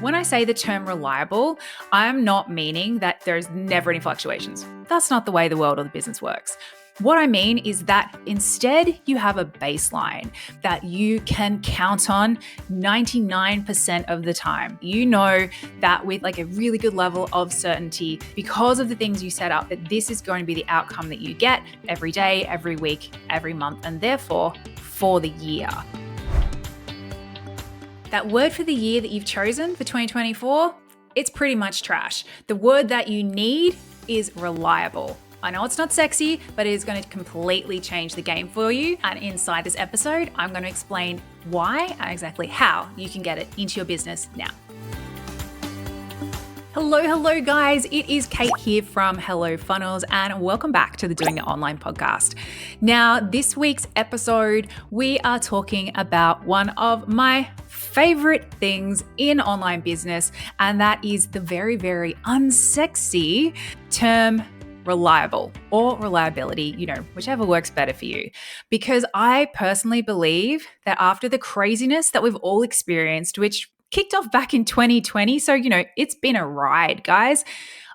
When I say the term reliable, I'm not meaning that there's never any fluctuations. That's not the way the world or the business works. What I mean is that instead you have a baseline that you can count on 99% of the time. You know that with like a really good level of certainty, because of the things you set up, that this is going to be the outcome that you get every day, every week, every month, and therefore for the year. That word for the year that you've chosen for 2024, it's pretty much trash. The word that you need is reliable. I know it's not sexy, but it is going to completely change the game for you. And inside this episode, I'm going to explain why and exactly how you can get it into your business now. Hello guys. It is Kate here from Hello Funnels and welcome back to the Doing It Online podcast. Now, this week's episode, we are talking about one of my favorite things in online business, and that is the very, very unsexy term reliable or reliability, whichever works better for you. Because I personally believe that after the craziness that we've all experienced, which kicked off back in 2020. So, it's been a ride, guys.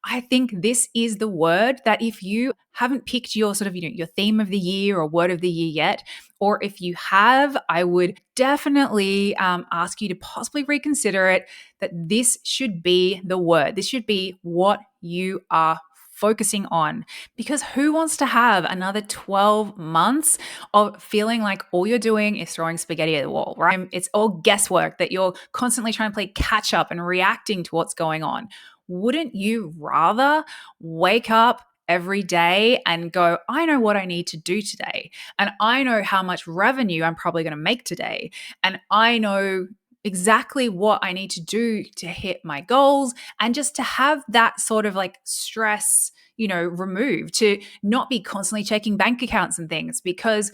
I think this is the word that if you haven't picked your sort of, your theme of the year or word of the year yet, or if you have, I would definitely ask you to possibly reconsider it, that this should be the word. This should be what you are focusing on, because who wants to have another 12 months of feeling like all you're doing is throwing spaghetti at the wall, right? It's all guesswork, that you're constantly trying to play catch up and reacting to what's going on. Wouldn't you rather wake up every day and go, I know what I need to do today, and I know how much revenue I'm probably going to make today, and I know exactly what I need to do to hit my goals, and just to have that sort of like stress, removed, to not be constantly checking bank accounts and things, because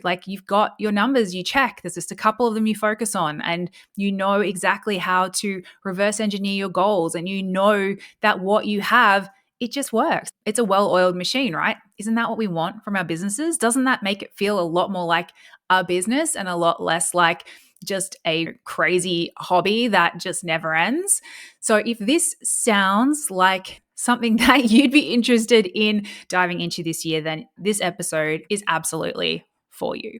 like you've got your numbers you check, there's just a couple of them you focus on, and you know exactly how to reverse engineer your goals, and you know that what you have, it just works. It's a well-oiled machine, right? Isn't that what we want from our businesses? Doesn't that make it feel a lot more like our business and a lot less like just a crazy hobby that just never ends? So if this sounds like something that you'd be interested in diving into this year, then this episode is absolutely for you.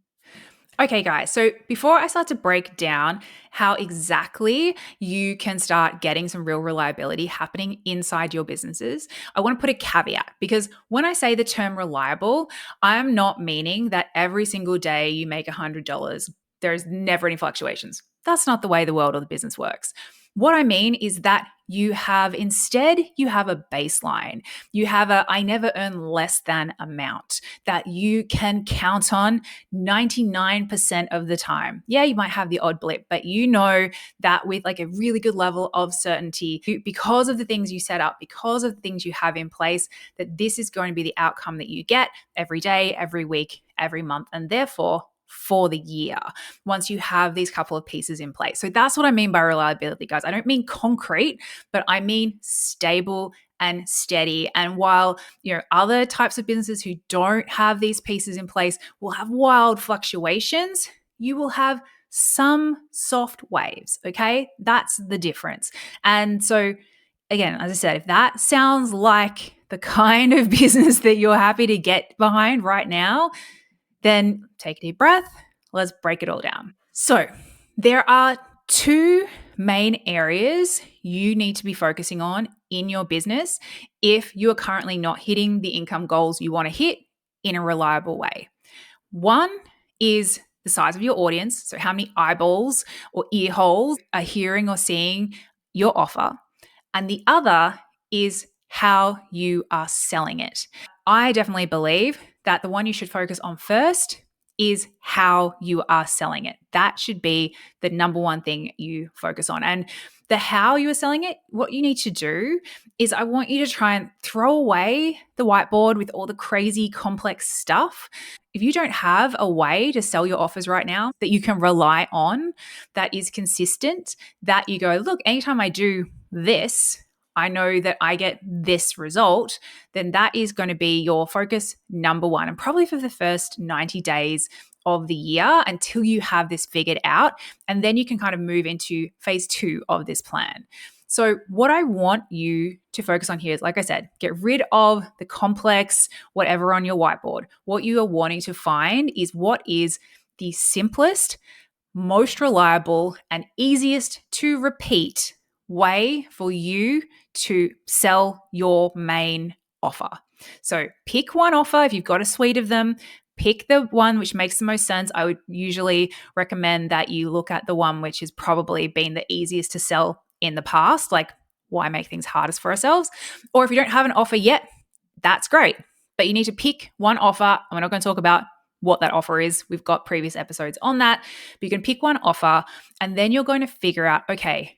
Okay, guys, so before I start to break down how exactly you can start getting some real reliability happening inside your businesses, I want to put a caveat, because when I say the term reliable, I'm not meaning that every single day you make $100, there's never any fluctuations. That's not the way the world or the business works. What I mean is that you have a baseline. You have I never earn less than amount that you can count on 99% of the time. Yeah, you might have the odd blip, but you know that with like a really good level of certainty, because of the things you set up, because of the things you have in place, that this is going to be the outcome that you get every day, every week, every month, and therefore for the year, once you have these couple of pieces in place. So that's what I mean by reliability, guys. I don't mean concrete, but I mean stable and steady. And while, other types of businesses who don't have these pieces in place will have wild fluctuations, you will have some soft waves, okay? That's the difference. And so again, as I said, if that sounds like the kind of business that you're happy to get behind right now, then take a deep breath. Let's break it all down. So there are two main areas you need to be focusing on in your business if you are currently not hitting the income goals you want to hit in a reliable way. One is the size of your audience. So how many eyeballs or ear holes are hearing or seeing your offer. And the other is how you are selling it. I definitely believe that the one you should focus on first is how you are selling it. That should be the number one thing you focus on. And the how you are selling it, what you need to do is I want you to try and throw away the whiteboard with all the crazy complex stuff. If you don't have a way to sell your offers right now that you can rely on, that is consistent, that you go, look, anytime I do this, I know that I get this result, then that is going to be your focus number one. And probably for the first 90 days of the year until you have this figured out. And then you can kind of move into phase 2 of this plan. So, what I want you to focus on here is, like I said, get rid of the complex, whatever on your whiteboard. What you are wanting to find is what is the simplest, most reliable, and easiest to repeat way for you to sell your main offer. So pick one offer. If you've got a suite of them, pick the one which makes the most sense. I would usually recommend that you look at the one which has probably been the easiest to sell in the past. Like, why make things hardest for ourselves? Or if you don't have an offer yet, that's great. But you need to pick one offer. And we're not going to talk about what that offer is. We've got previous episodes on that. But you can pick one offer and then you're going to figure out, okay,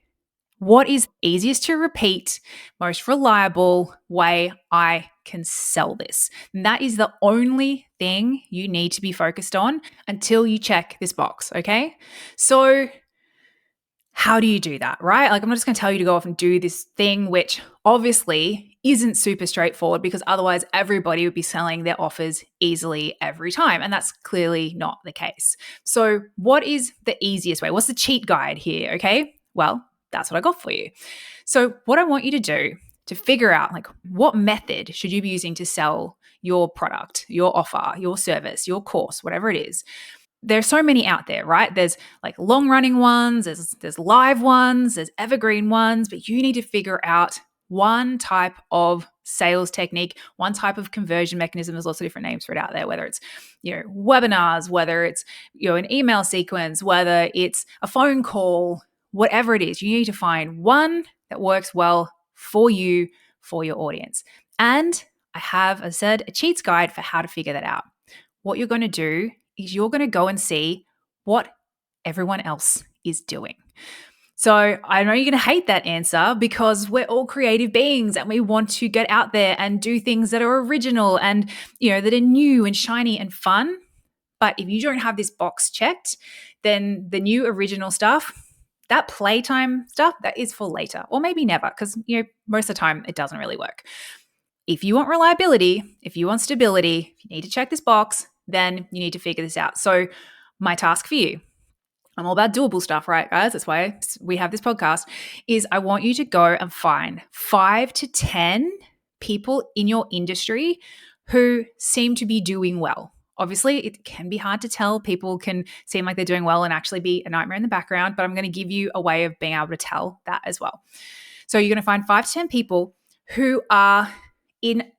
what is easiest to repeat, most reliable way I can sell this? And that is the only thing you need to be focused on until you check this box, okay? So how do you do that, right? Like, I'm not just going to tell you to go off and do this thing, which obviously isn't super straightforward, because otherwise everybody would be selling their offers easily every time. And that's clearly not the case. So what is the easiest way? What's the cheat guide here? Okay. Well, that's what I got for you. So what I want you to do to figure out, like, what method should you be using to sell your product, your offer, your service, your course, whatever it is. There's so many out there, right? There's like long running ones, there's live ones, there's evergreen ones, but you need to figure out one type of sales technique, one type of conversion mechanism. There's lots of different names for it out there, whether it's, webinars, whether it's, an email sequence, whether it's a phone call, whatever it is. You need to find one that works well for you, for your audience. And I have, as I said, a cheats guide for how to figure that out. What you're going to do is you're going to go and see what everyone else is doing. So I know you're going to hate that answer, because we're all creative beings and we want to get out there and do things that are original and, that are new and shiny and fun. But if you don't have this box checked, then the new original stuff, that playtime stuff, that is for later, or maybe never, because, most of the time it doesn't really work. If you want reliability, if you want stability, if you need to check this box, then you need to figure this out. So my task for you, I'm all about doable stuff, right, guys? That's why we have this podcast, is I want you to go and find 5 to 10 people in your industry who seem to be doing well. Obviously, it can be hard to tell. People can seem like they're doing well and actually be a nightmare in the background, but I'm going to give you a way of being able to tell that as well. So you're going to find 5 to 10 people who are in,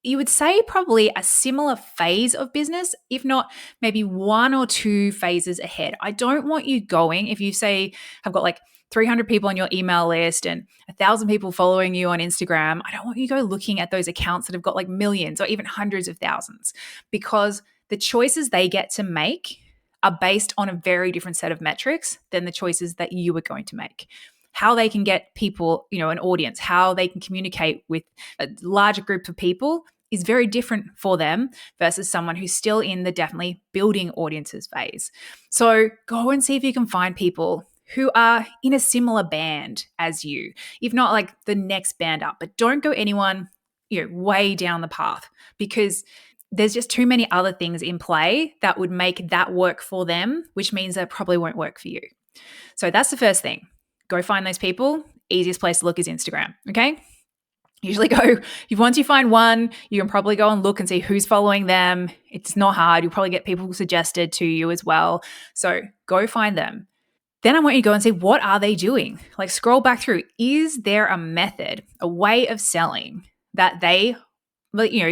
you would say, probably a similar phase of business, if not maybe 1 or 2 phases ahead. I don't want you going, if you say have got like 300 people on your email list and 1,000 people following you on Instagram, I don't want you to go looking at those accounts that have got like millions or even hundreds of thousands, because the choices they get to make are based on a very different set of metrics than the choices that you are going to make. How they can get people, an audience, how they can communicate with a larger group of people is very different for them versus someone who's still in the definitely building audiences phase. So go and see if you can find people who are in a similar band as you, if not like the next band up, but don't go anyone, way down the path, because there's just too many other things in play that would make that work for them, which means that probably won't work for you. So that's the first thing. Go find those people. Easiest place to look is Instagram, okay? Usually once you find one, you can probably go and look and see who's following them. It's not hard. You'll probably get people suggested to you as well. So go find them. Then I want you to go and see, what are they doing? Like, scroll back through. Is there a method, a way of selling that they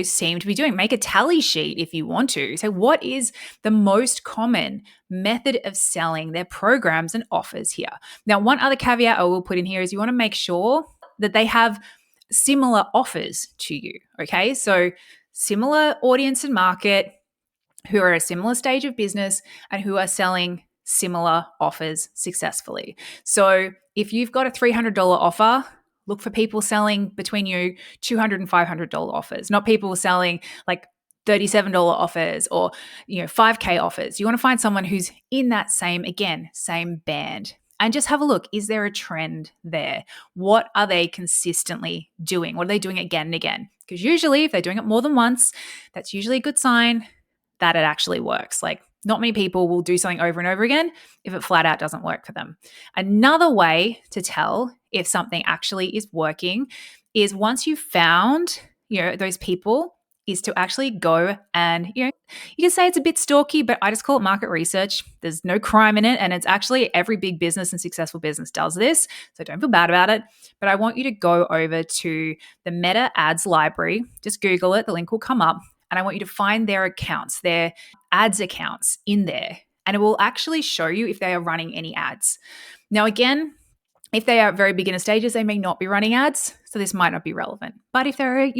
seem to be doing? Make a tally sheet if you want to. So what is the most common method of selling their programs and offers here? Now, one other caveat I will put in here is you want to make sure that they have similar offers to you, okay? So similar audience and market, who are at a similar stage of business and who are selling similar offers successfully. So if you've got a $300 offer, look for people selling between $200 and $500 offers, not people selling like $37 offers or $5K offers. You want to find someone who's in that same band, and just have a look. Is there a trend there? What are they consistently doing? What are they doing again and again? Because usually if they're doing it more than once, that's usually a good sign that it actually works. Like, Not many people will do something over and over again if it flat out doesn't work for them. Another way to tell if something actually is working is once you've found, those people, is to actually go and, you can say it's a bit stalky, but I just call it market research. There's no crime in it. And it's actually every big business and successful business does this. So don't feel bad about it. But I want you to go over to the Meta Ads library. Just Google it. The link will come up. And I want you to find their accounts, their ads accounts in there. And it will actually show you if they are running any ads. Now, again, if they are at very beginner stages, they may not be running ads. So this might not be relevant. But if they're,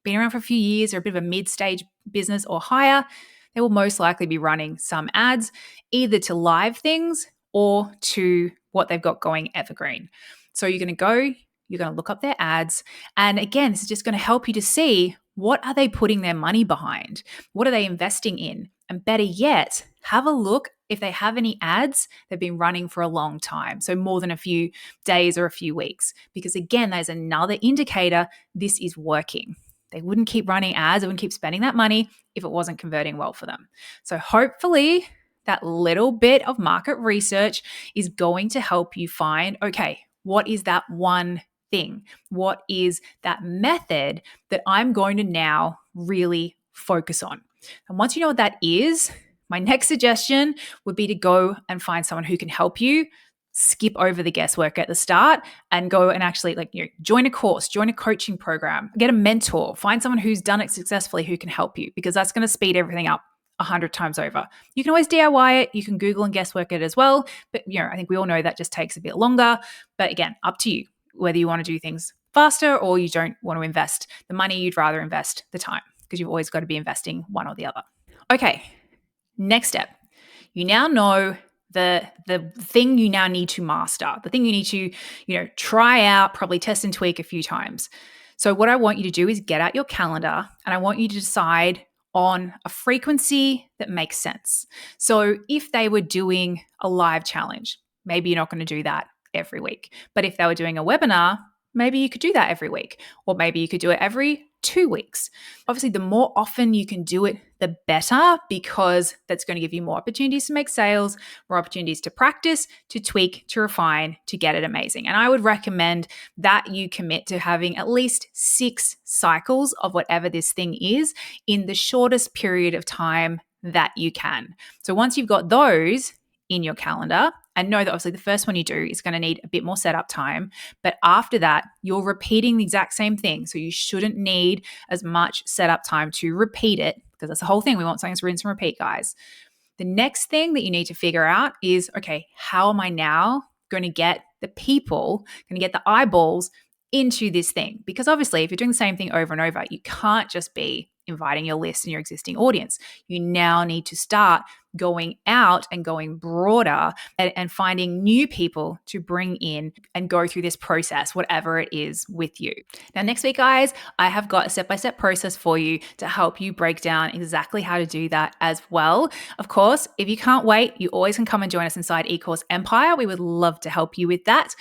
been around for a few years or a bit of a mid-stage business or higher, they will most likely be running some ads, either to live things or to what they've got going evergreen. So you're going to look up their ads. And again, this is just going to help you to see, what are they putting their money behind? What are they investing in? And better yet, have a look if they have any ads they've been running for a long time, so more than a few days or a few weeks. Because again, there's another indicator this is working. They wouldn't keep running ads, they wouldn't keep spending that money if it wasn't converting well for them. So hopefully that little bit of market research is going to help you find, okay, what is that one thing? What is that method that I'm going to now really focus on? And once you know what that is, my next suggestion would be to go and find someone who can help you skip over the guesswork at the start and go and actually join a course, join a coaching program, get a mentor, find someone who's done it successfully who can help you, because that's going to speed everything up 100 times over. You can always DIY it. You can Google and guesswork it as well. But, I think we all know that just takes a bit longer. But again, up to you, whether you want to do things faster or you don't want to invest the money, you'd rather invest the time, because you've always got to be investing one or the other. Okay, next step. You now know the thing you now need to master, the thing you need to, try out, probably test and tweak a few times. So what I want you to do is get out your calendar and I want you to decide on a frequency that makes sense. So if they were doing a live challenge, maybe you're not going to do that every week. But if they were doing a webinar, maybe you could do that every week, or maybe you could do it every 2 weeks. Obviously, the more often you can do it, the better, because that's going to give you more opportunities to make sales, more opportunities to practice, to tweak, to refine, to get it amazing. And I would recommend that you commit to having at least 6 cycles of whatever this thing is in the shortest period of time that you can. So once you've got those in your calendar, and know that obviously the first one you do is going to need a bit more setup time. But after that, you're repeating the exact same thing. So you shouldn't need as much setup time to repeat it, because that's the whole thing. We want something to rinse and repeat, guys. The next thing that you need to figure out is, okay, how am I now going to get the people, going to get the eyeballs into this thing? Because obviously, if you're doing the same thing over and over, you can't just be inviting your list and your existing audience. You now need to start going out and going broader and finding new people to bring in and go through this process, whatever it is with you. Now, next week, guys, I have got a step-by-step process for you to help you break down exactly how to do that as well. Of course, if you can't wait, you always can come and join us inside eCourse Empire. We would love to help you with that.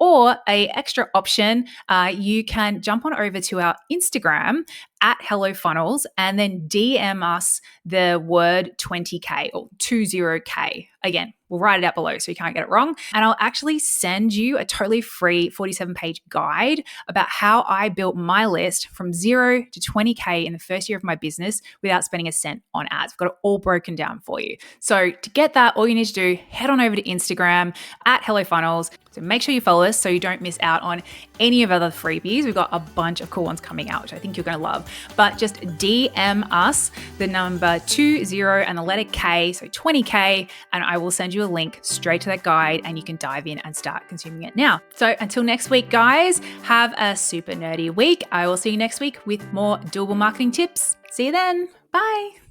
Or a extra option, you can jump on over to our Instagram at Hello Funnels and then DM us the word 20K or 20K. Again, we'll write it out below so you can't get it wrong. And I'll actually send you a totally free 47-page guide about how I built my list from 0 to 20K in the first year of my business without spending a cent on ads. I've got it all broken down for you. So to get that, all you need to do, head on over to Instagram at Hello Funnels. So make sure you follow us so you don't miss out on any of other freebies. We've got a bunch of cool ones coming out, which I think you're going to love. But just DM us the number 20 and the letter K, so 20K, and I will send you a link straight to that guide and you can dive in and start consuming it now. So until next week, guys, have a super nerdy week. I will see you next week with more doable marketing tips. See you then. Bye.